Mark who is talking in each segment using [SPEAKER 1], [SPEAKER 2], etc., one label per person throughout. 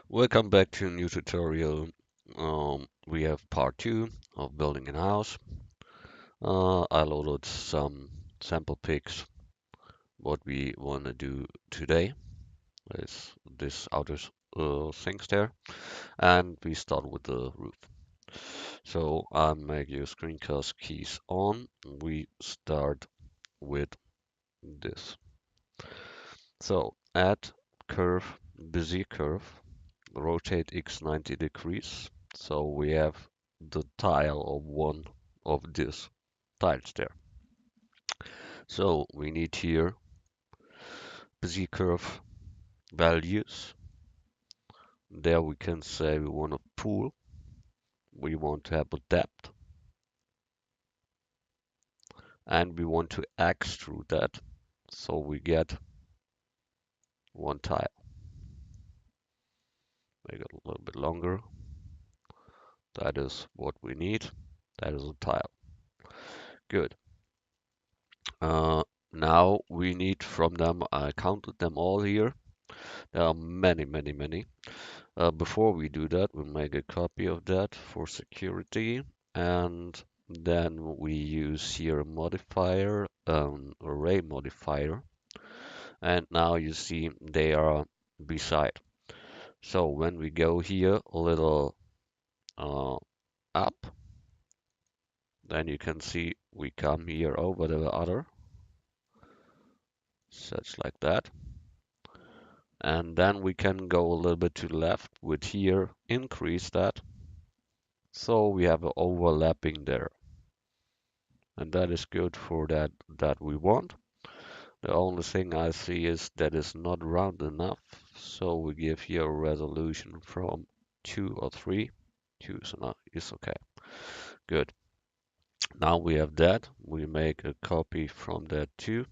[SPEAKER 1] Welcome back to a new tutorial. We have part 2 of building a house. I loaded some sample pics. What we want to do today is this outer things there, and we start with the roof. So I make your screencast keys on. We start with this. So add curve, Bezier curve, rotate x 90 degrees. So we have the tile of one of these tiles there. So we need here z curve values. There we can say we want a pool. We want to have a depth and we want to extrude that. So we get one tile. Make it a little bit longer. That is what we need. That is a tile. Good. Now we need from them, I counted them all here. There are many, many, many. Before we do that, we'll make a copy of that for security, and then we use here a modifier, array modifier, and now you see they are beside. So when we go here a little up, then you can see we come here over the other, such like that. And then we can go a little bit to the left with here, increase that. So we have an overlapping there. And that is good for that we want. The only thing I see is that it's not round enough, so we give here a resolution from 2 or 3. 2 is okay. Good. Now we have that. We make a copy from that too.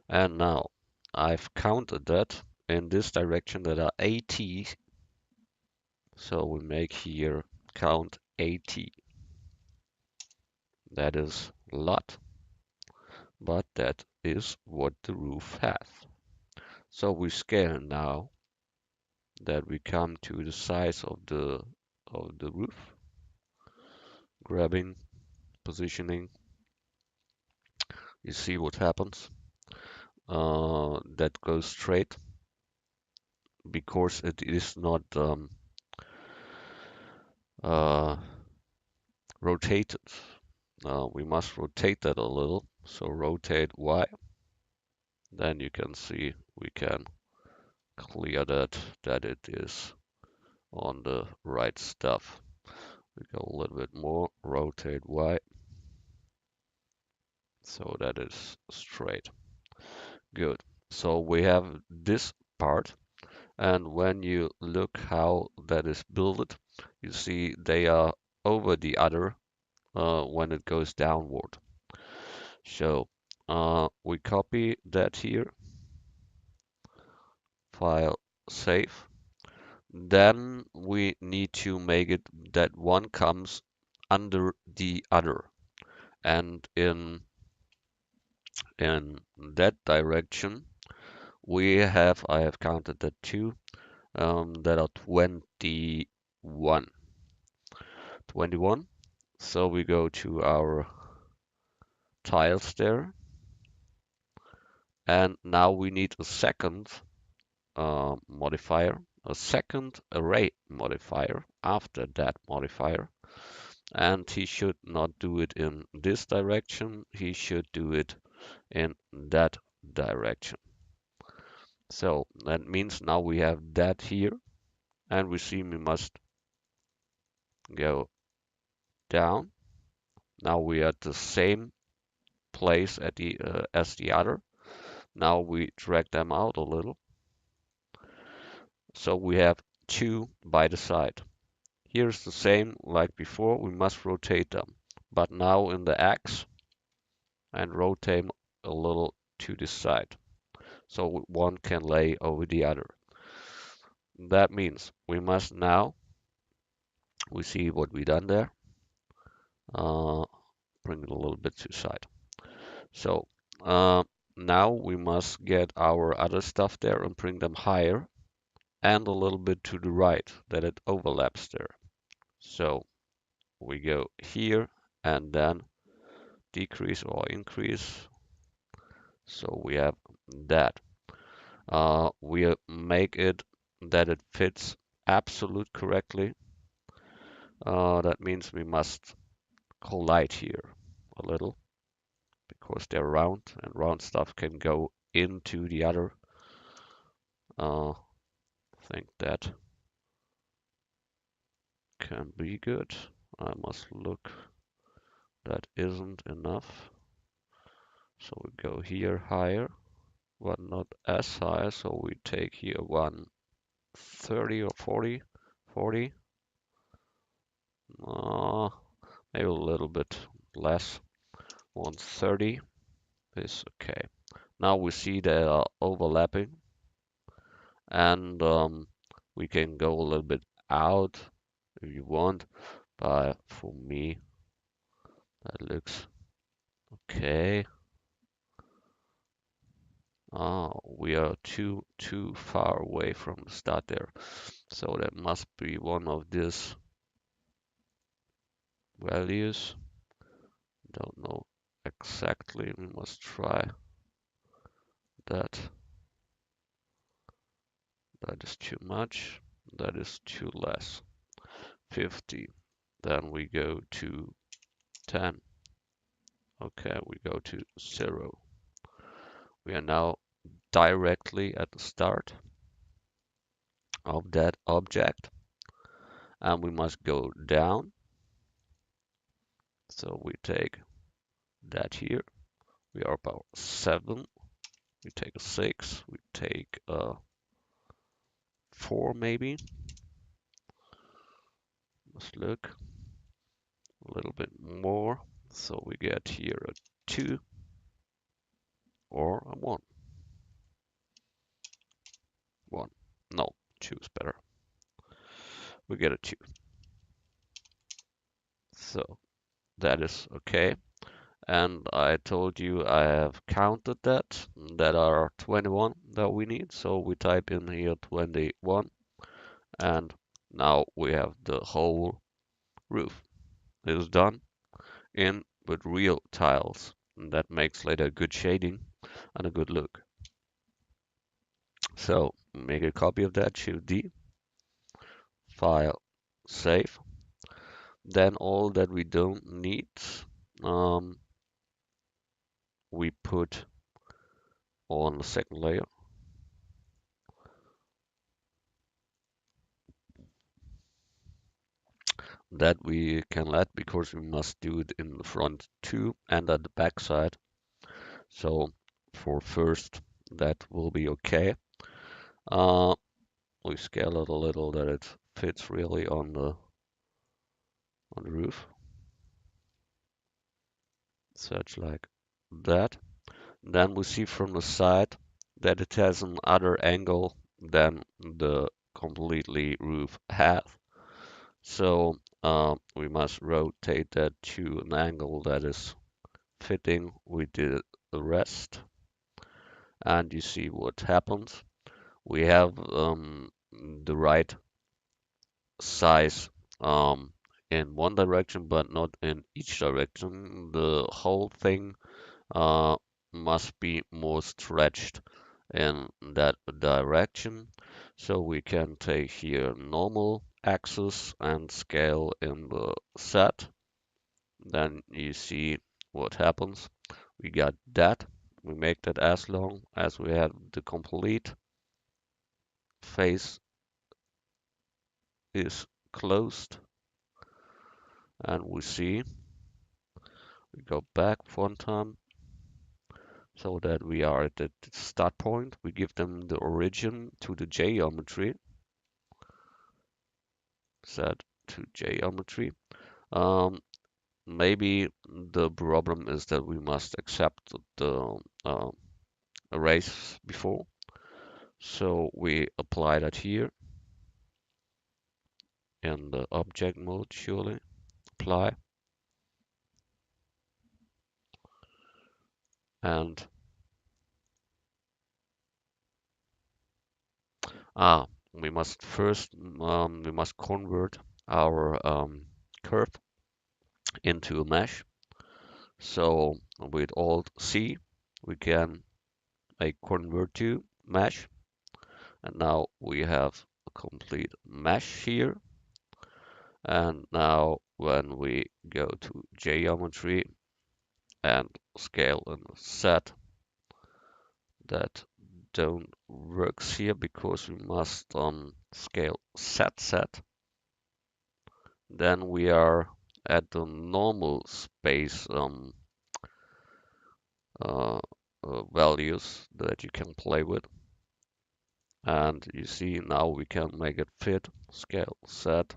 [SPEAKER 1] And now I've counted that in this direction that are 80. So we make here count 80. That is a lot, but that is what the roof has. So we scale now that we come to the size of the roof, grabbing, positioning. You see what happens. That goes straight because it is not uh, rotated. We must rotate that a little. So rotate Y. Then you can see we can clear that it is on the right stuff. We go a little bit more, rotate Y, so that is straight. Good. So we have this part, and when you look how that is built, you see they are over the other when it goes downward. So we copy that here, file, save. Then we need to make it that one comes under the other, and in that direction I have counted that two, that are 21. 21. So we go to our tiles there, and now we need a second modifier, a second array modifier after that modifier, and he should not do it in this direction, he should do it in that direction. So that means now we have that here, and we see we must go down. Now we are at the same place at as the other. Now we drag them out a little. So we have two by the side. Here's the same like before. We must rotate them, but now in the X, and rotate them a little to the side. So one can lay over the other. That means we must now, we see what we done there. Bring it a little bit to the side. So now we must get our other stuff there and bring them higher. and a little bit to the right that it overlaps there. So we go here and then decrease or increase. So we have that. We make it that it fits absolute correctly. That means we must collide here a little because they're round and round stuff can go into the other. I think that can be good. I must look. That isn't enough. So we go here higher, but not as high. So we take here 130 or 40, 40. Maybe a little bit less. 130 is okay. Now we see they are overlapping, and we can go a little bit out if you want, but for me that looks okay. We are too far away from the start there, so that must be one of these values. Don't know exactly. We must try that. That is too much. That is too less. 50. Then we go to 10. Okay, we go to 0. We are now directly at the start of that object, and we must go down. So we take that here. We are about 7. We take a 6. We take a 4 maybe. Let's look a little bit more. So we get here a 2 or a 1. 1. No, 2 is better. We get a 2. So that is okay. And I told you I have counted that. That are 21 that we need. So we type in here 21, and now we have the whole roof. It is done in with real tiles. And that makes later a good shading and a good look. So make a copy of that, Shift D, File, Save. Then all that we don't need, um, we put on the second layer. That we can let because we must do it in the front too and at the back side. So for first, that will be okay. We scale it a little that it fits really on the roof. Such like that. Then we see from the side that it has an other angle than the completely roof has. So we must rotate that to an angle that is fitting with the rest. And you see what happens. We have the right size in one direction, but not in each direction. The whole thing uh, must be more stretched in that direction. So we can take here normal axis and scale in the set. Then you see what happens. We got that. We make that as long as we have the complete face is closed. And we see, we go back one time so that we are at the start point. We give them the origin to the geometry, set to geometry. Um, Maybe the problem is that we must accept the erase before. So we apply that here in the object mode, surely. Apply. And we must first we must convert our curve into a mesh. So with Alt C, we can make convert to mesh, and now we have a complete mesh here. And now when we go to geometry and scale and set, that don't works here because we must scale set. Then we are at the normal space uh, values that you can play with. And you see now we can make it fit, scale, set,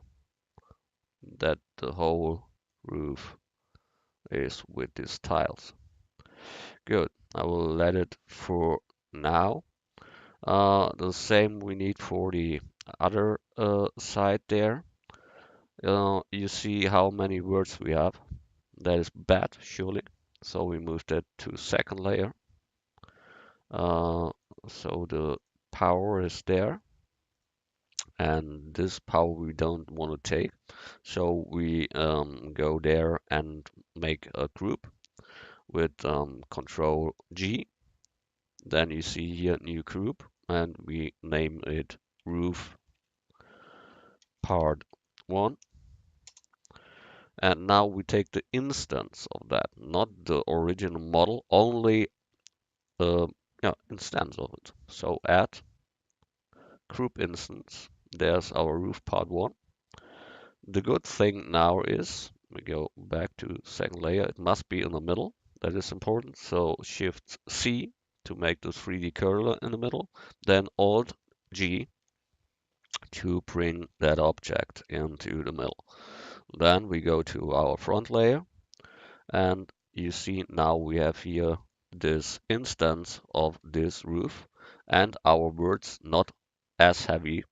[SPEAKER 1] that the whole roof is with these tiles. Good, I will let it for now. The same we need for the other side there. You see how many words we have. That is bad, surely. So we move that to second layer. So the power is there, and this power we don't want to take. So we go there and make a group with Control G. Then you see here new group, and we name it roof part 1. And now we take the instance of that, not the original model, only uh, yeah, instance of it. So add group instance. There's our roof part 1. The good thing now is we go back to second layer. It must be in the middle. That is important. So Shift C to make the 3D curler in the middle. Then Alt G to bring that object into the middle. Then we go to our front layer, and you see now we have here this instance of this roof, and our words not as heavy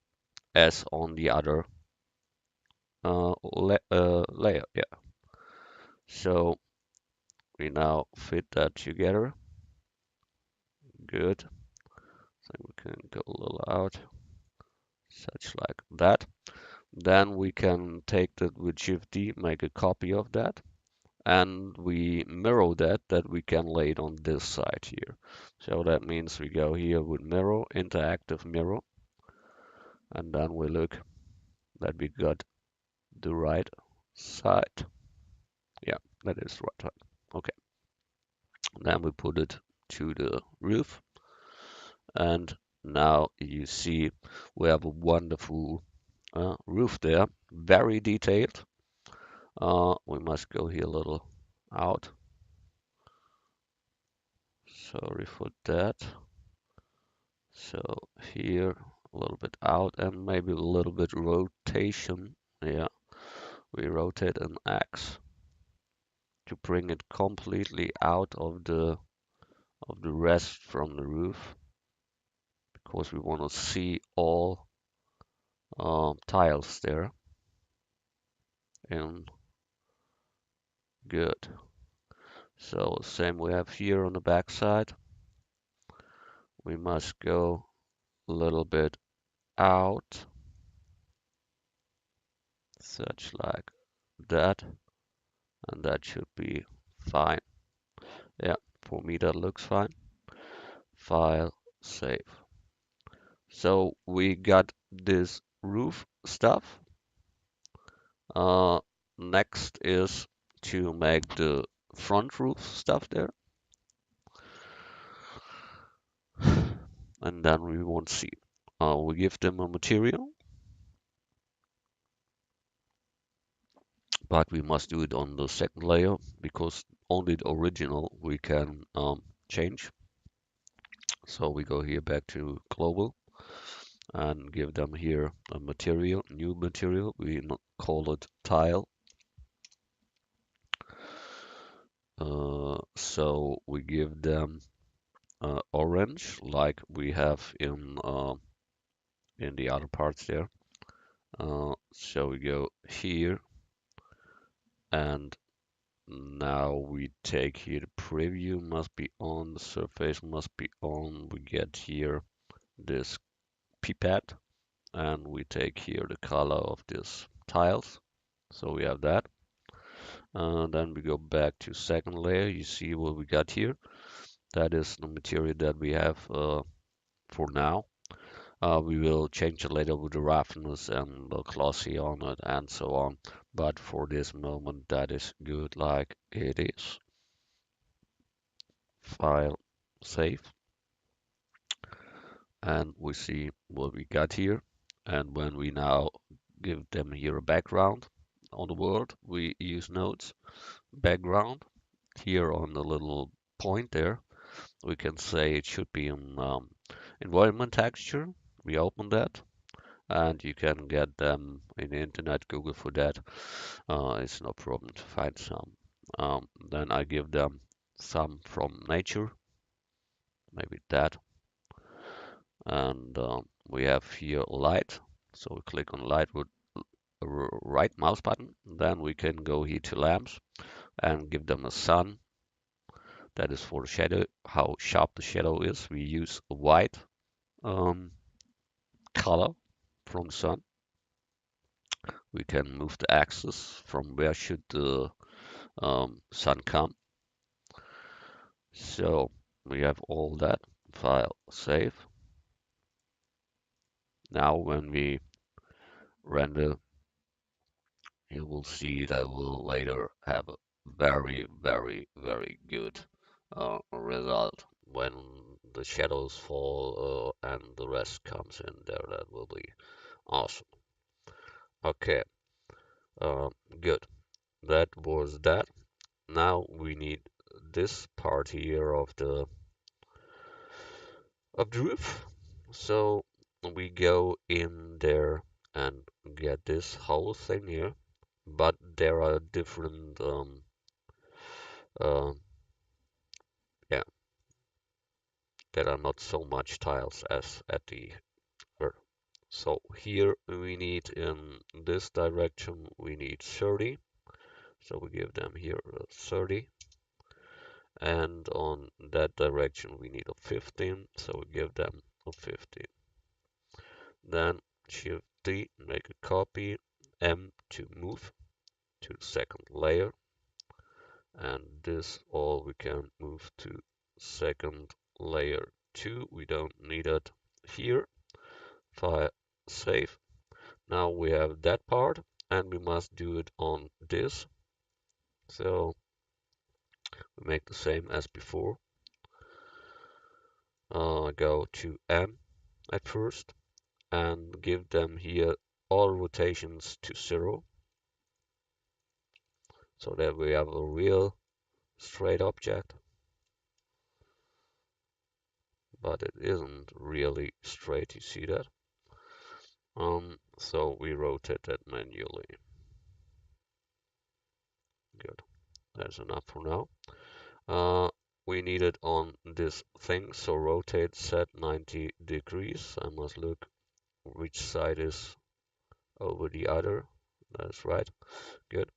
[SPEAKER 1] as on the other layer. Yeah. So we now fit that together. Good. So we can go a little out, such like that. Then we can take that with Shift D, make a copy of that, and we mirror that we can lay it on this side here. So that means we go here with mirror, interactive mirror, and then we look that we got the right side. Yeah, that is the right side. Okay. Then we put it to the roof, and now you see we have a wonderful roof there, very detailed. We must go here a little out. Sorry for that. So here a little bit out and maybe a little bit rotation. Yeah, we rotate an X to bring it completely out of the rest from the roof, because we want to see all tiles there. And good. So same we have here on the back side. We must go a little bit out, such like that, and that should be fine. Yeah, for me that looks fine. File, save. So we got this roof stuff. Next is to make the front roof stuff there. And then we won't see. We give them a material, but we must do it on the second layer because only the original we can change. So we go here back to global and give them here a material, new material. We call it tile. So we give them orange like we have in the other parts there. So we go here, and now we take here the preview must be on, the surface must be on. We get here this pipette, and we take here the color of this tiles. So we have that. Then we go back to second layer. You see what we got here. That is the material that we have for now. We will change it later with the roughness and the glossy on it and so on. But for this moment, that is good like it is. File, save, and we see what we got here. And when we now give them here a background on the world, we use nodes background here on the little point there. We can say it should be an environment texture. We open that, and you can get them in the internet, Google for that. It's no problem to find some. Then I give them some from nature, maybe that. And we have here light. So we click on light with right mouse button. Then we can go here to lamps and give them a sun. That is for the shadow, how sharp the shadow is. We use a white um, color from the sun. We can move the axis from where should the sun come. So we have all that. File, save. Now when we render, you will see that we'll later have a very good result when the shadows fall and the rest comes in there. That will be awesome. Okay, uh, good. That was that. Now we need this part here of the roof. So we go in there and get this whole thing here, but there are different uh, yeah, there are not so much tiles as at the earth. So here we need in this direction we need 30. So we give them here 30. And on that direction we need a 15. So we give them a 15. Then Shift D, make a copy, M to move to the second layer. And this all we can move to second layer 2. We don't need it here. File, save. Now we have that part and we must do it on this. So we make the same as before. Go to M at first and give them here all rotations to 0 so that we have a real straight object. But it isn't really straight, you see that? So we rotate that manually. Good. That's enough for now. We need it on this thing, so rotate set 90 degrees. I must look which side is over the other. That's right. Good.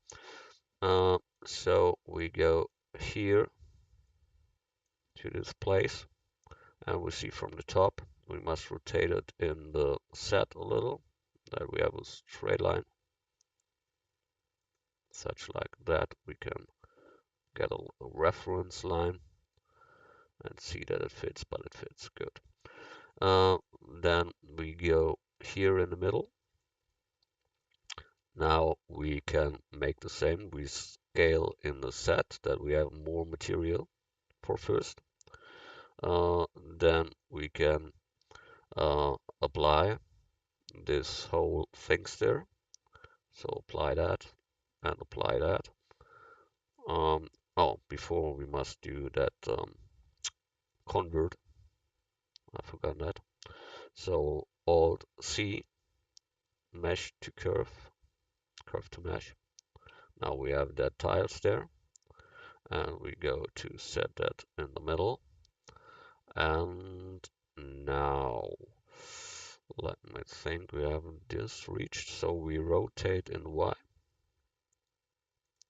[SPEAKER 1] So we go here to this place, and we see from the top, we must rotate it in the set a little, that we have a straight line. Such like that, we can get a reference line and see that it fits, but it fits good. Then we go here in the middle. Now we can make the same. We scale in the set that we have more material for first. Then we can apply this whole things there. So apply that and apply that. Oh, before we must do that convert. I forgot that. So Alt C, mesh to curve, curve to mesh. Now we have that tiles there, and we go to set that in the middle. And now let me think, we have this reached, so we rotate in Y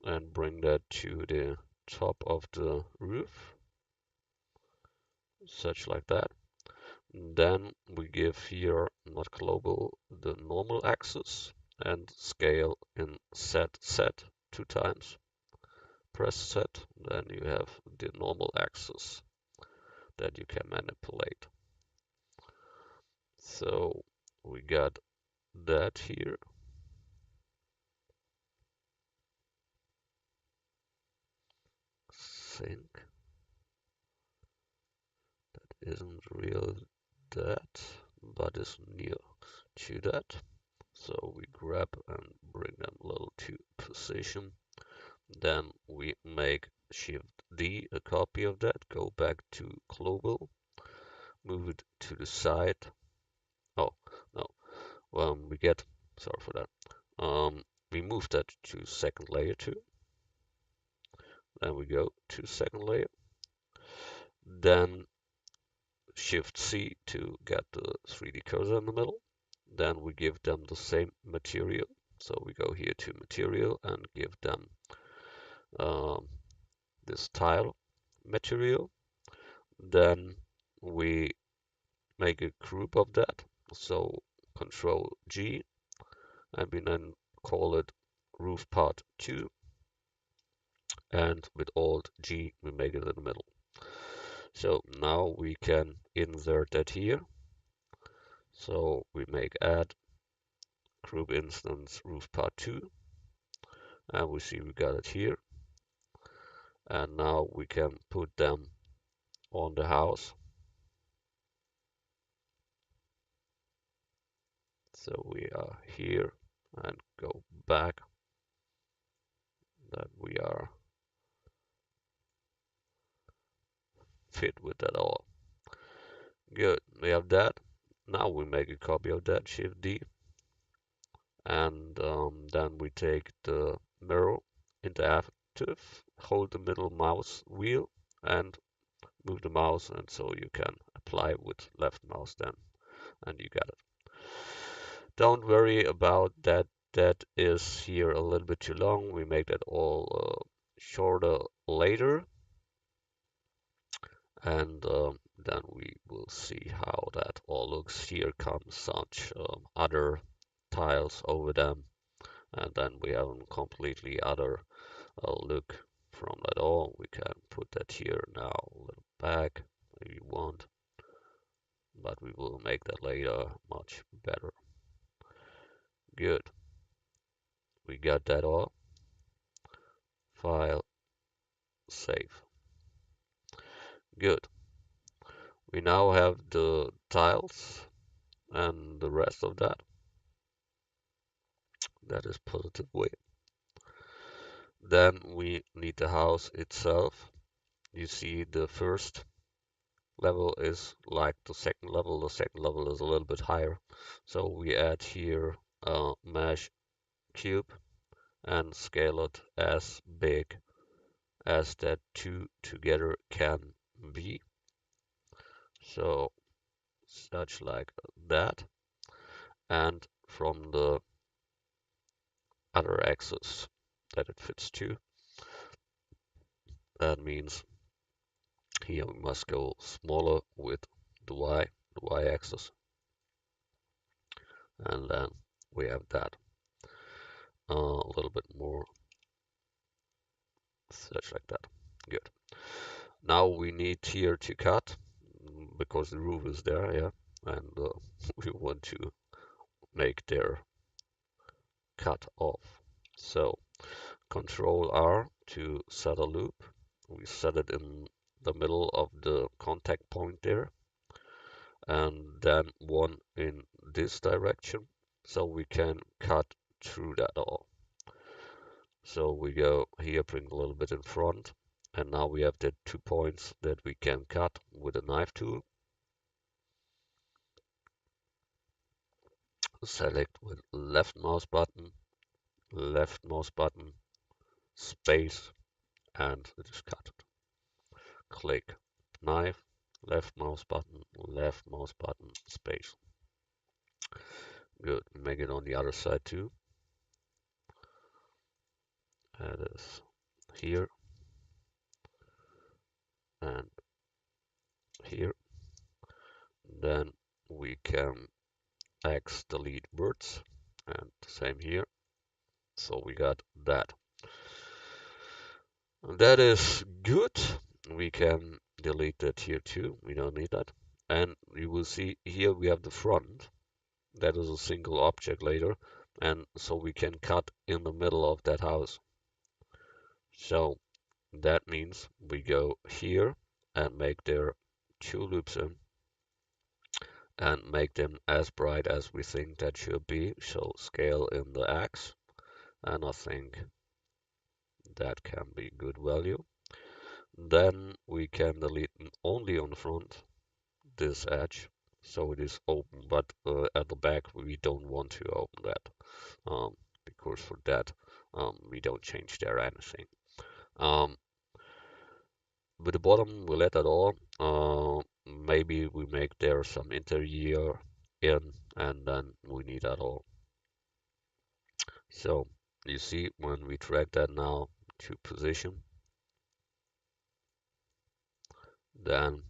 [SPEAKER 1] and bring that to the top of the roof, such like that. Then we give here not global the normal axis and scale in Z 2 times. Press Z, then you have the normal axis that you can manipulate. So we got that here. Sync. That isn't real that, but is near to that. So we grab and bring them a little to position. Then we make Shift D, a copy of that, go back to global, move it to the side. Oh, no, we get, sorry for that. We move that to second layer too. Then we go to second layer. Then Shift C to get the 3D cursor in the middle. Then we give them the same material. So we go here to material and give them um, this tile material. Then we make a group of that. So Control G, and we then call it roof part 2. And with Alt G, we make it in the middle. So now we can insert that here. So we make add group instance roof part 2, and we see we got it here. And now we can put them on the house. So we are here and go back, that we are fit with that all. Good, we have that. Now we make a copy of that, Shift D, and then we take the mirror interactive, hold the middle mouse wheel and move the mouse, and so you can apply with left mouse then, and you got it. Don't worry about that. That is here a little bit too long. We make that all shorter later, and then we will see how that all looks. Here comes such other tiles over them, and then we have a completely other look from that all. We can put that here now a little back if you want, but we will make that later much better. Good. We got that all. File, save. Good. We now have the tiles and the rest of that. That is positive way. Then we need the house itself. You see the first level is like the second level. The second level is a little bit higher. So we add here a mesh cube and scale it as big as that two together can be. So such like that. And from the other axis that it fits to, that means here we must go smaller with the y axis, and then we have that a little bit more, such like that. Good. Now we need here to cut because the roof is there, yeah, and we want to make their cut off. So Control R to set a loop. We set it in the middle of the contact point there, and then one in this direction, so we can cut through that all. So we go here, bring a little bit in front, and now we have the 2 points that we can cut with a knife tool. Select with left mouse button, space, and it is cut. Click knife, left mouse button, space. Good. Make it on the other side too. That is here and here. Then we can X delete words, and same here. So we got that. That is good. We can delete that here too. We don't need that. And you will see here we have the front. That is a single object later. And so we can cut in the middle of that house. So that means we go here and make there two loops in and make them as bright as we think that should be. So scale in the X. And I think that can be good value. Then we can delete only on the front this edge so it is open, but at the back we don't want to open that because for that we don't change there anything. Um, with the bottom we let that all. Maybe we make there some interior in and then we need that all. So you see when we drag that now to position, then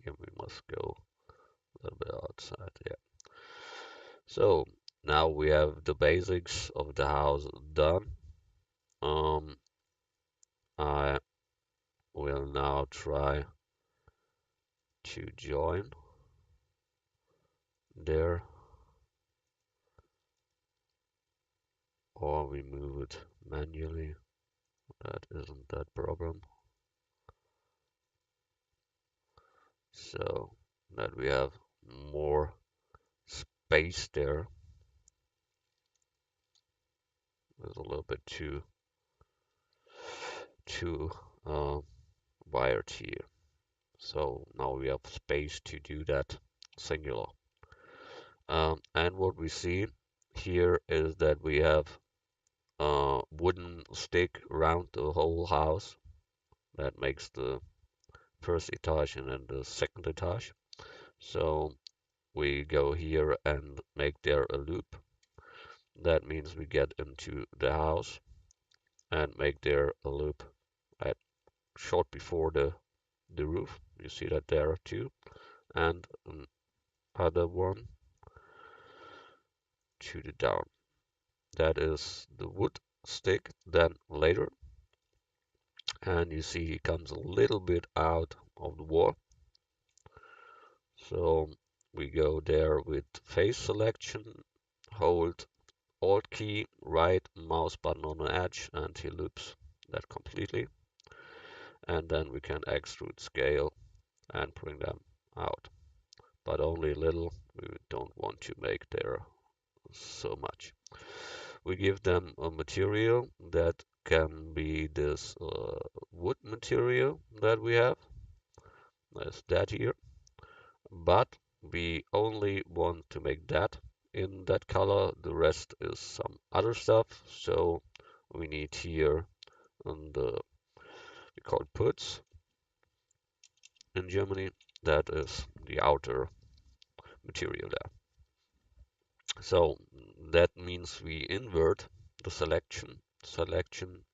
[SPEAKER 1] here we must go a little bit outside. Yeah. So now we have the basics of the house done. Um, I will now try to join there, or we move it manually. That isn't that problem. So that we have more space there. There's a little bit too uh, wired here. So now we have space to do that singular. And what we see here is that we have wooden stick around the whole house. That makes the first etage and then the second etage. So we go here and make there a loop. That means we get into the house and make there a loop at short before the roof. You see that there too. And another one to the down. That is the wood stick. Then later, and you see he comes a little bit out of the wall. So we go there with face selection, hold Alt key, right mouse button on the edge, and he loops that completely. And then we can extrude scale and bring them out, but only a little. We don't want to make there so much. We give them a material that can be this wood material that we have. That's that here. But we only want to make that in that color. The rest is some other stuff. So we need here on the, we call it puts in Germany. That is the outer material there. So that means we invert the selection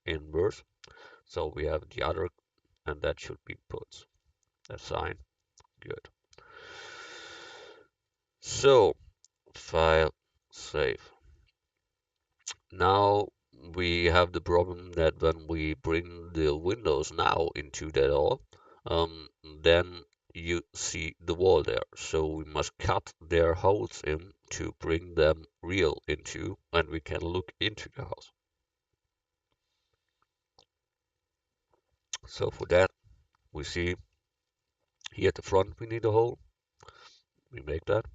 [SPEAKER 1] invert. So we have the other, and that should be puts. That's fine. Good. So file, save. Now we have the problem that when we bring the windows now into that all, then you see the wall there. So we must cut their holes in to bring them real into, and we can look into the house. So for that, we see here at the front we need a hole. We make that.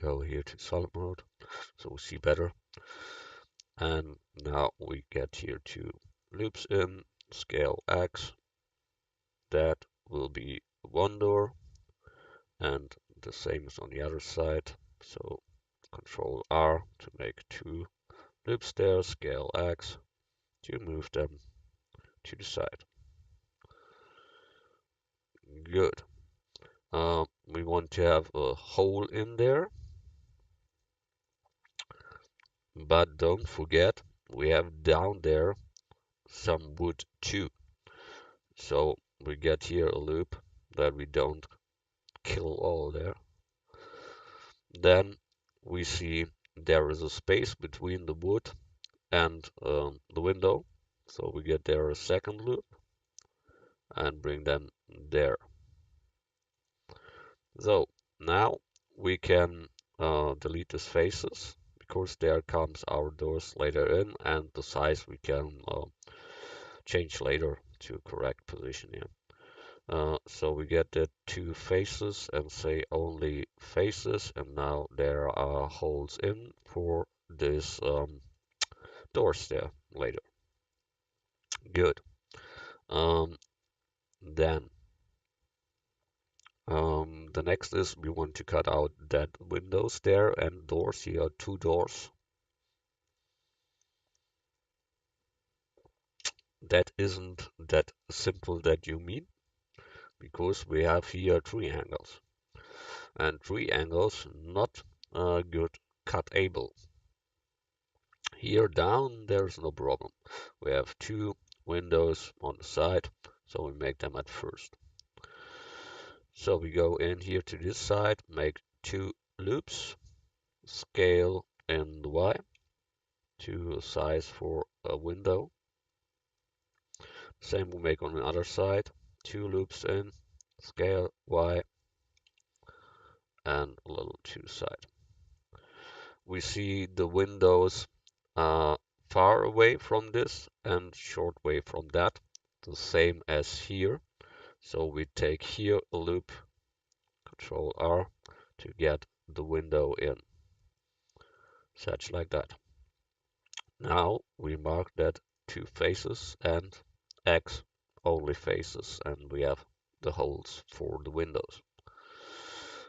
[SPEAKER 1] Go here to solid mode, so we see better. And now we get here to loops in, scale X. That will be one door, and the same is on the other side. So Control R to make two loops there, scale X to move them to the side. Good. We want to have a hole in there, but don't forget we have down there some wood too. So we get here a loop that we don't kill all there. Then we see there is a space between the wood and the window. So we get there a second loop and bring them there. So now we can delete these faces because there comes our doors later in, and the size we can change later to correct position here. So we get the two faces and say only faces, and now there are holes in for this doors there later. Good. Um, then the next is we want to cut out that windows there and doors. Here are two doors. That isn't that simple that you mean, because we have here triangles, and triangles not good cut able. Here down there's no problem. We have two windows on the side, so we make them at first. So we go in here to this side, make two loops, scale in the Y to a size for a window. Same we make on the other side, two loops in, scale Y, and a little to the side. We see the windows far away from this and short way from that, the same as here. So we take here a loop, Control R, to get the window in, such like that. Now we mark that two faces and X only faces, and we have the holes for the windows.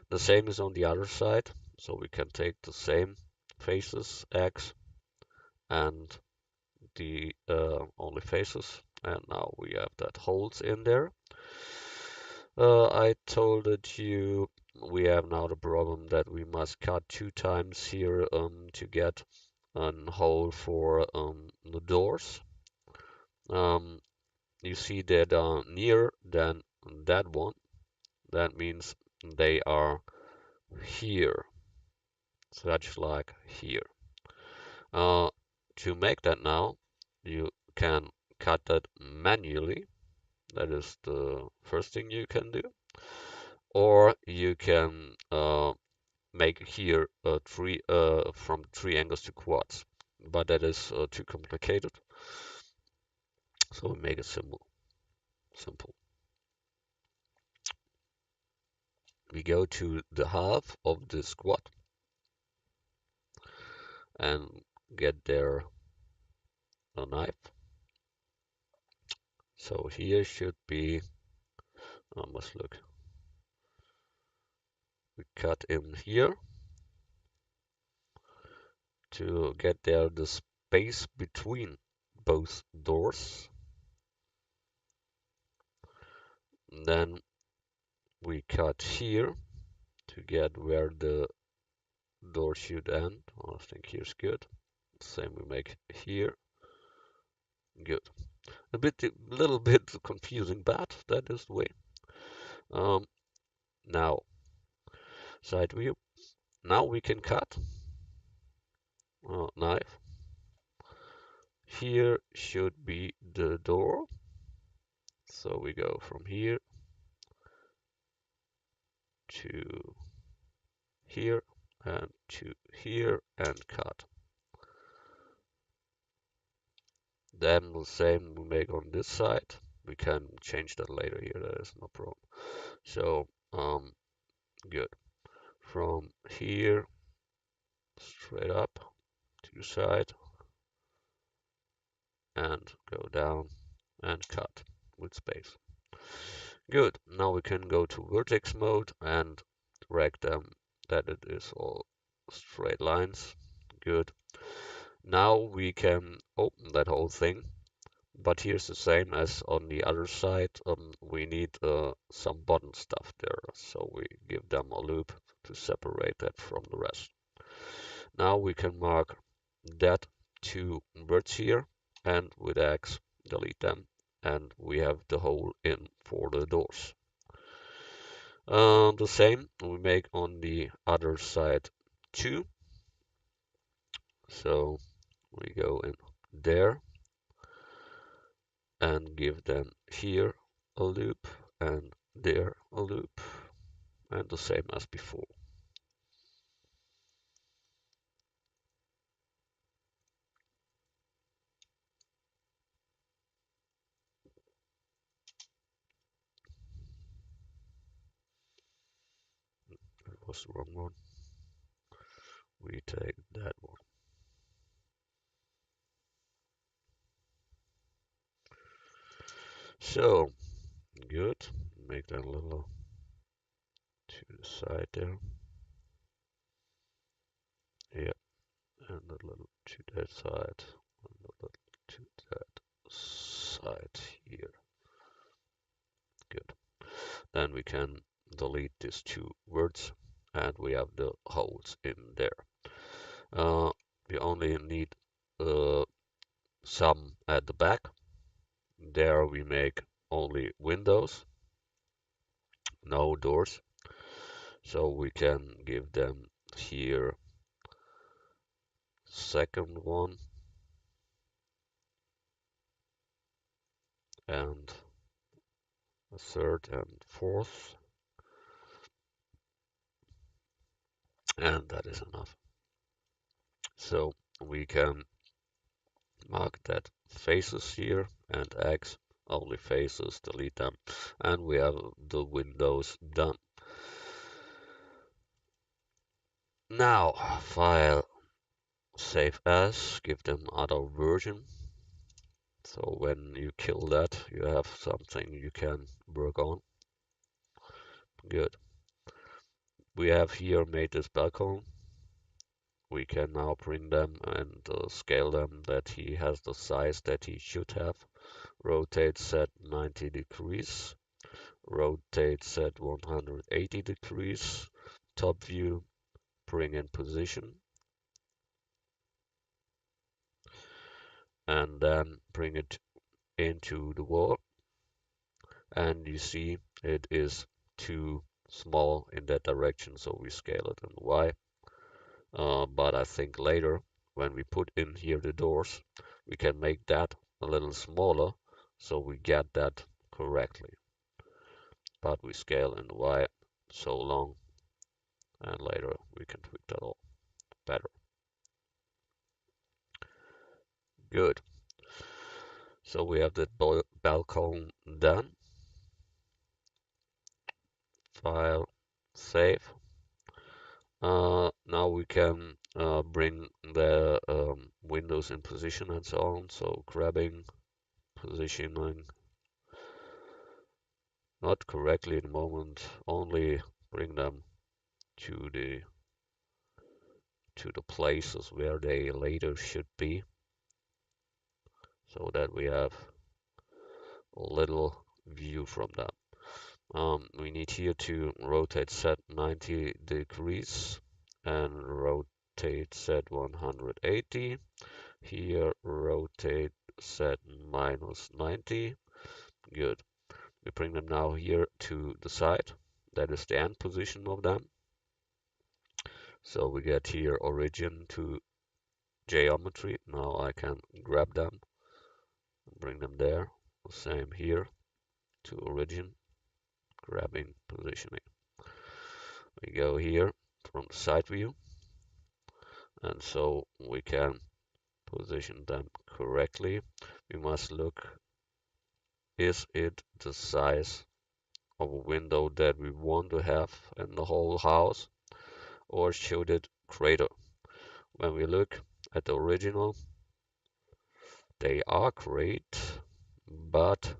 [SPEAKER 1] The same is on the other side, so we can take the same faces X and the only faces, and now we have that holes in there. I told it you we have now the problem that we must cut two times here to get a hole for the doors. You see that nearer than that one. That means they are here, such like here. To make that now, you can cut that manually. That is the first thing you can do. Or you can make here a tree from triangles to quads, but that is too complicated. So we make it simple. Simple. We go to the half of the squad and get there a knife. So here should be, I must look. We cut in here to get there the space between both doors. Then we cut here to get where the door should end. I think here's good. Same we make here. Good. A little bit confusing, but that is the way. Now, side view. Now we can cut. Knife. Here should be the door. So we go from here to here and to here and cut. Then the same we make on this side. We can change that later here, that is no problem. So, good. From here, straight up to the side and go down and cut with space. Good. Now we can go to vertex mode and drag them that it is all straight lines. Good. Now we can open that whole thing, but here's the same as on the other side. We need some button stuff there, so we give them a loop to separate that from the rest. Now we can mark that two words here, and with X delete them, and we have the hole in for the doors. The same we make on the other side too. So we go in there and give them here a loop and there a loop and the same as before. That was the wrong one. We take that one. So good. Make that a little to the side there. Yeah, and a little to that side, and a little to that side here. Good. Then we can delete these two words, and we have the holes in there. Uh, we only need some at the back. There we make only windows, no doors. So we can give them here second one and a third and fourth, and that is enough. So we can mark that faces here and X only faces, delete them, and we have the windows done. Now, file, save as, give them other version. So when you kill that, you have something you can work on. Good. We have here made this balcony. We can now bring them and scale them that he has the size that he should have. Rotate set 90 degrees. Rotate set 180 degrees. Top view, bring in position. And then bring it into the wall. And you see it is too small in that direction, so we scale it in Y. But I think later, when we put in here the doors, we can make that a little smaller, so we get that correctly. But we scale in Y so long, and later we can tweak that all better. Good. So we have the balcony done. File, save. Now we can bring the windows in position and so on. So grabbing, positioning, not correctly in the moment, only bring them to the places where they later should be, so that we have a little view from them. We need here to rotate set 90 degrees and rotate set 180. Here rotate set minus 90. Good. We bring them now here to the side. That is the end position of them. So we get here origin to geometry. Now I can grab them, bring them there. Same here to origin, grabbing, positioning. We go here from the side view, and so we can position them correctly. We must look, is it the size of a window that we want to have in the whole house, or should it greater? When we look at the original, they are great, but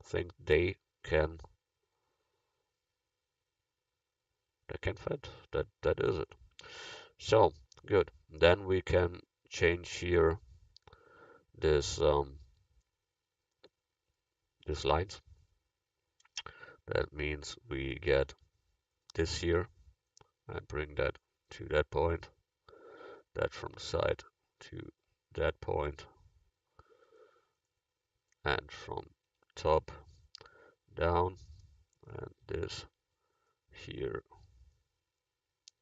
[SPEAKER 1] I think they can fit. That is it. So good. Then we can change here this this lines. That means we get this here and bring that to that point, that from the side to that point, and from top down and this here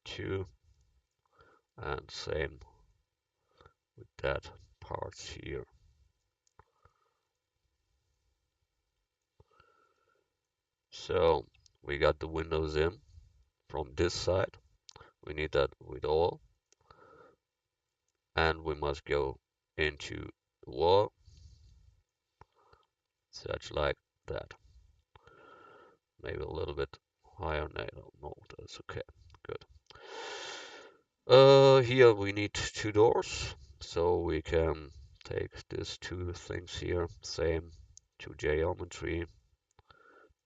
[SPEAKER 1] too, and same with that parts here. So we got the windows in from this side. We need that with all, and we must go into the wall, such like that. Maybe a little bit higher. No, that's okay. Good. Here we need two doors, so we can take these two things here, same to geometry,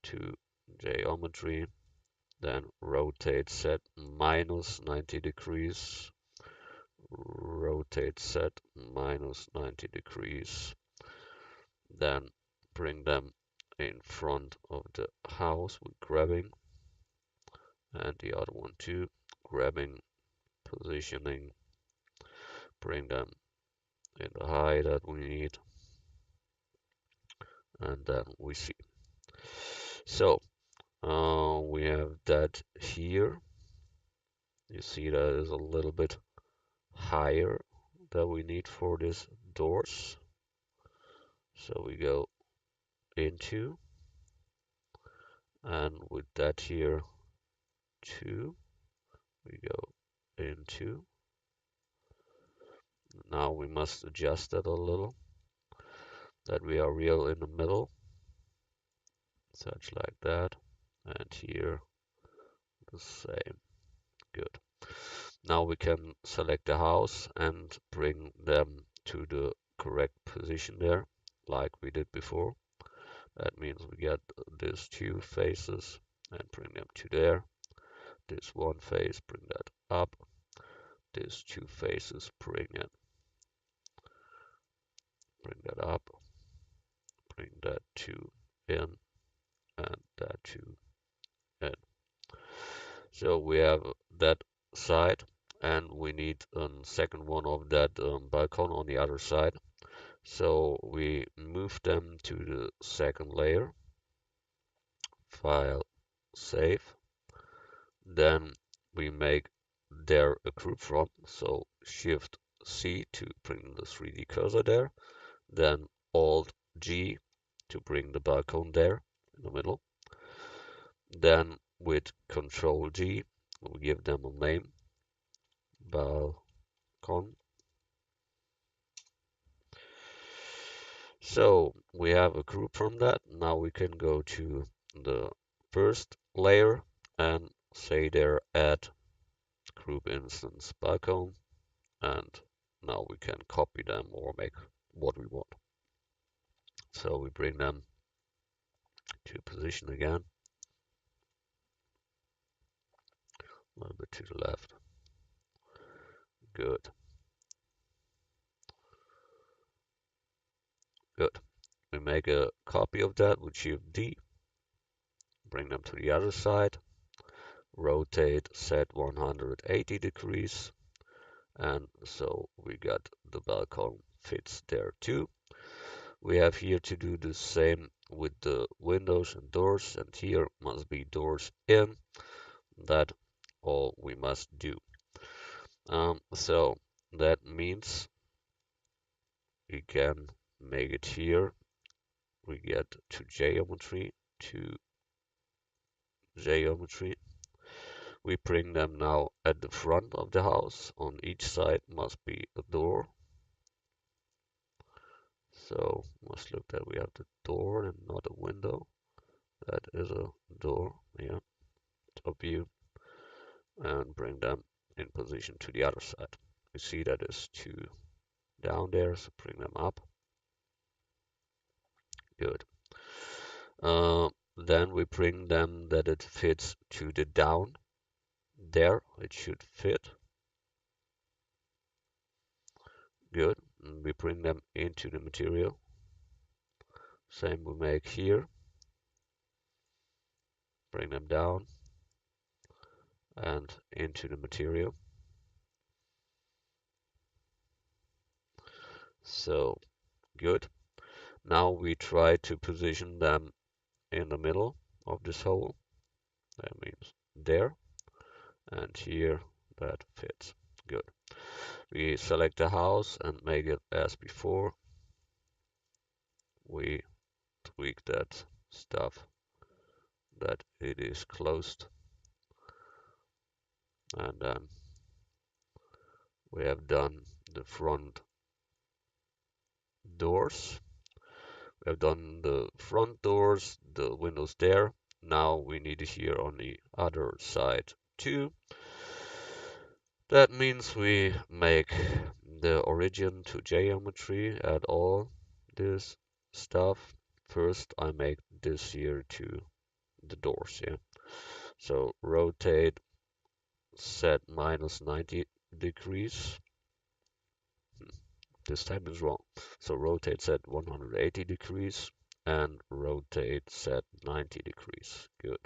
[SPEAKER 1] to geometry, then rotate set minus 90 degrees, rotate set minus 90 degrees, then bring them in front of the house with grabbing, and the other one too, grabbing, positioning, bring them in the height that we need, and then we see. So we have that here. You see that is a little bit higher that we need for these doors. So we go into, and with that here too, we go into. Now we must adjust that a little, that we are real in the middle, such like that, and here the same. Good. Now we can select the house and bring them to the correct position there, like we did before. That means we get these two faces and bring them to there. This one face, bring that up. These two faces, bring that up. Bring that two in and that two in. So we have that side, and we need a second one of that balcony on the other side. So we move them to the second layer, file, save. Then we make there a group from, so Shift C to bring the 3D cursor there, then Alt G to bring the balcony there in the middle. Then with Control G, we give them a name, balcony. So we have a group from that. Now we can go to the first layer and say there add group instance balcony, and now we can copy them or make what we want. So we bring them to position again, a little bit to the left. Good. Good. We make a copy of that with Shift D, bring them to the other side, rotate, set 180 degrees, and so we got the balcony fits there too. We have here to do the same with the windows and doors, and here must be doors in. That all we must do. So that means we can make it here. We get to geometry. We bring them now at the front of the house. On each side must be a door. So must look that we have the door and not a window. That is a door, yeah, top view, and bring them in position to the other side. We see that is two down there, so bring them up. Good. Then we bring them that it fits to the down. There, it should fit. Good. And we bring them into the material. Same we make here. Bring them down and into the material. So, good. Now we try to position them in the middle. of this hole. That means there, and here that fits. Good. We select the house and make it as before. We tweak that stuff that it is closed, and then we have done the front doors. We have done the front doors, the windows there. Now we need it here on the other side too. That means we make the origin to geometry, add all this stuff. First, I make this here to the doors, yeah. So rotate, set minus 90 degrees. This time is wrong. So rotate set 180 degrees and rotate set 90 degrees. Good.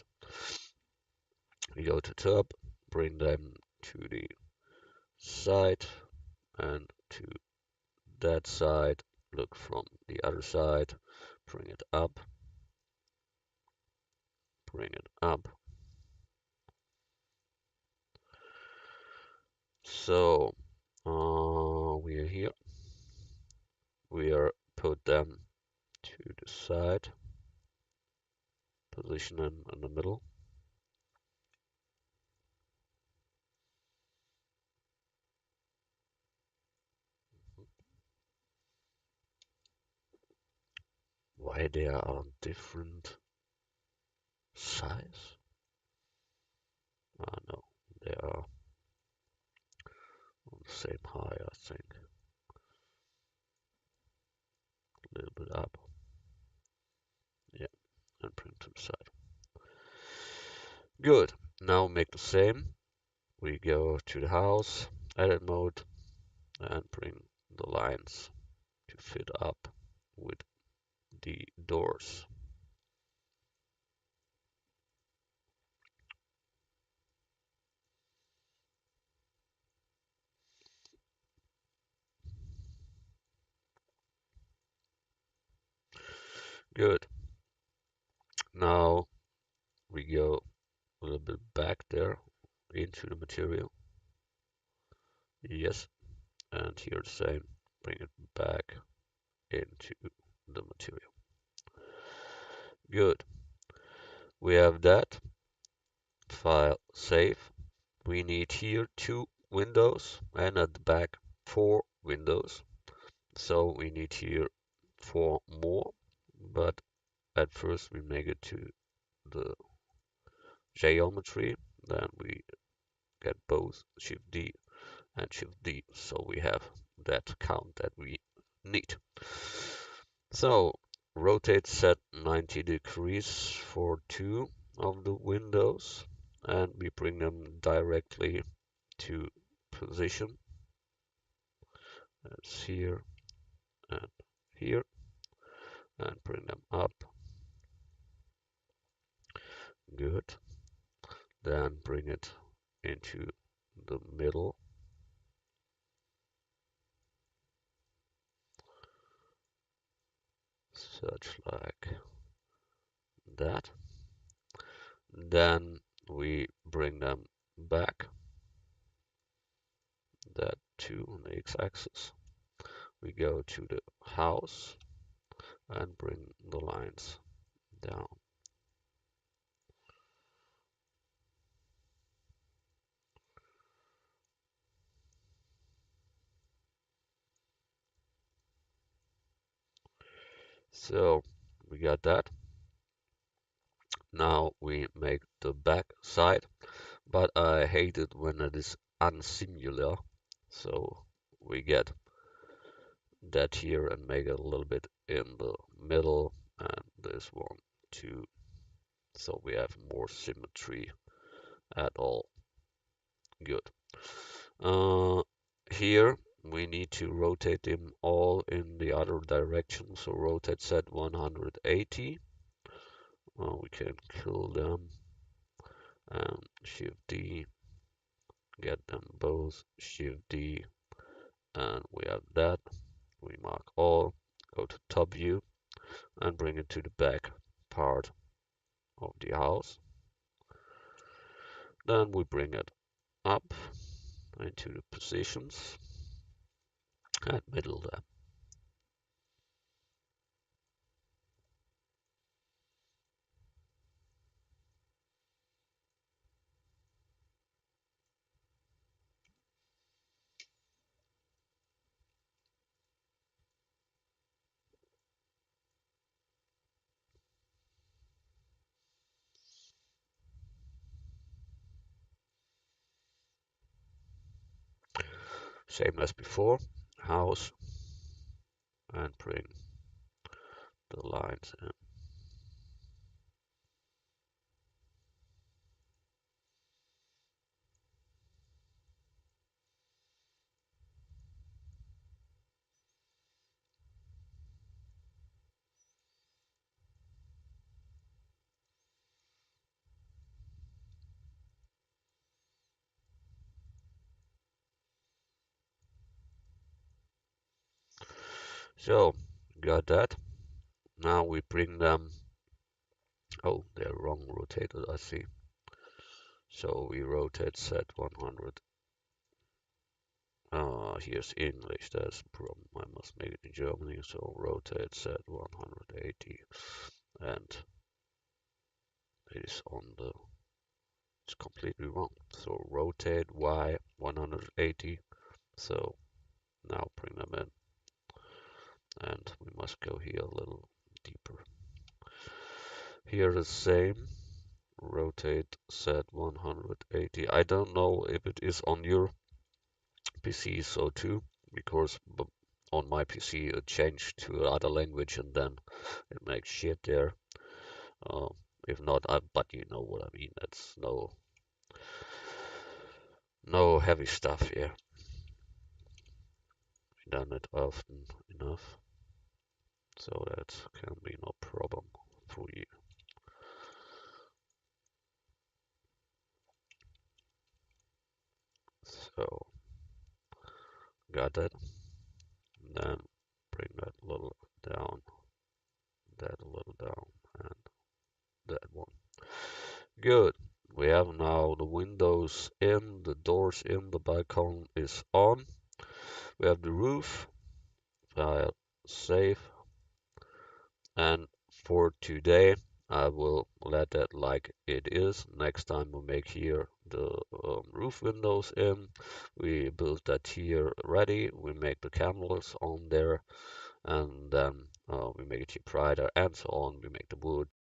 [SPEAKER 1] We go to top, bring them to the side and to that side. Look from the other side, bring it up, bring it up. So we are here. We are put them to the side, position them in the middle. Why they are on different size? No, they are on the same height, I think. A little bit up. Yeah, and bring to the side. Good. Now make the same. We go to the house, edit mode, and bring the lines to fit up with the doors. Good. Now we go a little bit back there into the material. Yes, and here the same. Bring it back into the material. Good. We have that. File save. We need here 2 windows and at the back 4 windows. So we need here 4 more, but at first we make it to the geometry, then we get both Shift D and Shift D, so we have that count that we need. So rotate set 90 degrees for 2 of the windows, and we bring them directly to position. That's here and here, and bring them up. Good. Then bring it into the middle. Such like that. Then we bring them back, that to on the x-axis. We go to the house and bring the lines down. So we got that. Now we make the back side, but I hate it when it is unsimilar. So we get that here and make it a little bit in the middle, and this one too, so we have more symmetry at all. Good. Here we need to rotate them all in the other direction, so rotate set 180. We can kill them and Shift D, get them both, Shift D, and we have that. We mark all, go to top view and bring it to the back part of the house. Then we bring it up into the positions and middle there. Same as before, house, and bring the lines in. So, got that. Now we bring them. Oh, they're wrong rotated, I see. So we rotate set 100. Here's English, that's the problem. I must make it in Germany. So rotate set 180. And it is on the, it's completely wrong. So rotate Y 180. So now bring them in. And we must go here a little deeper. Here the same. Rotate set 180. I don't know if it is on your PC so too, because on my PC it changed to other language and then it makes shit there. Uh, if not, but you know what I mean. That's no heavy stuff here. We've done it often enough, so that can be no problem for you. So got that. And then bring that a little down, that a little down, and that one. Good. We have now the windows in, the doors in, the balcony is on. We have the roof, file, save, and for today I will let that like it is. Next time we make here the roof windows in, we build that here ready, we make the candles on there, and then we make it here brighter and so on. We make the wood